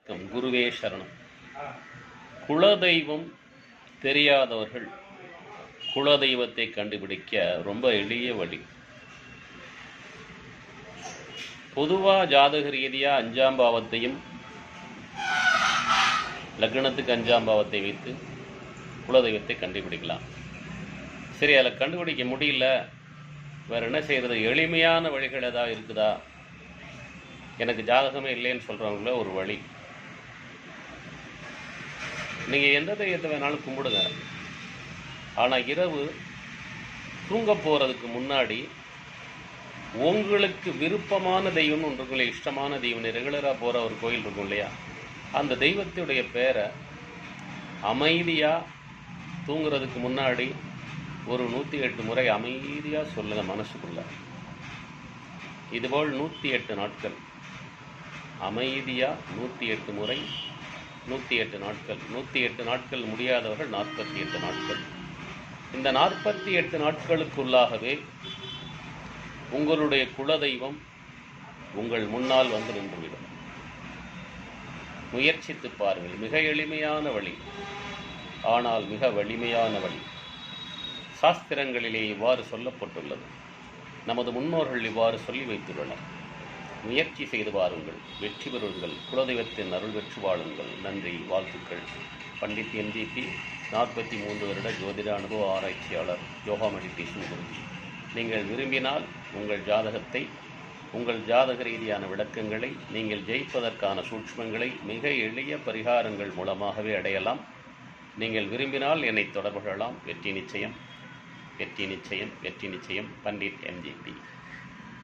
வணக்கம். குருவே சரணம். குலதெய்வம் தெரியாதவர்கள் குலதெய்வத்தை கண்டுபிடிக்க ரொம்ப எளிய வழி. பொதுவாக ஜாதக ரீதியாக 5ஆம் பாவத்தையும் லக்னத்துக்கு 5ஆம் பாவத்தை வைத்து குலதெய்வத்தை கண்டுபிடிக்கலாம். சரி, அதில் கண்டுபிடிக்க முடியல, வேறு என்ன செய்கிறது? எளிமையான வழிகள் ஏதாவது இருக்குதா? எனக்கு ஜாதகமே இல்லைன்னு சொல்கிறவங்கள ஒரு வழி. நீங்கள் எந்த தெய்வத்தை வேணாலும் கும்பிடுங்க. ஆனால் இரவு தூங்க போகிறதுக்கு முன்னாடி உங்களுக்கு விருப்பமான தெய்வம் ஒன்று இருக்கும், இஷ்டமான தெய்வம், ரெகுலராக போகிற ஒரு கோயில் இருக்கும் இல்லையா, அந்த தெய்வத்துடைய பேரை அமைதியாக தூங்குறதுக்கு முன்னாடி ஒரு 108 முறை அமைதியாக சொல்லுங்கள் மனசுக்குள்ள. இதுபோல் 108 நாட்கள் அமைதியாக 108 முறை 108 நாட்கள். 108 நாட்கள் முடியாதவர்கள் 48 நாட்கள். இந்த 48 நாட்களுக்குள்ளாகவே உங்களுடைய குலதெய்வம் உங்கள் முன்னால் வந்து நின்றுவிடும். முயற்சித்து பாருங்கள். மிக எளிமையான வழி, ஆனால் மிக வலிமையான வழி. சாஸ்திரங்களிலே இவ்வாறு சொல்லப்பட்டுள்ளது. நமது முன்னோர்கள் இவ்வாறு சொல்லி வைத்துள்ளனர். முயற்சி செய்து பாருங்கள், வெற்றி பெறுங்கள். குலதெய்வத்தின் அருள் பெற்று வாழுங்கள். நன்றி, வாழ்த்துக்கள். பண்டிட் எம்ஜிபி, 43 வருட ஜோதிட அனுபவ ஆராய்ச்சியாளர், யோகா மெடிடேஷன் குருஜி. நீங்கள் விரும்பினால் உங்கள் ஜாதகத்தை, உங்கள் ஜாதக ரீதியான விளக்கங்களை, நீங்கள் ஜெயிப்பதற்கான சூட்சுமங்களை மிக எளிய பரிகாரங்கள் மூலமாகவே அடையலாம். நீங்கள் விரும்பினால் என்னை தொடர்பு கொள்ளலாம். வெற்றி நிச்சயம், வெற்றி நிச்சயம், வெற்றி நிச்சயம். பண்டிட் எம்ஜிபி.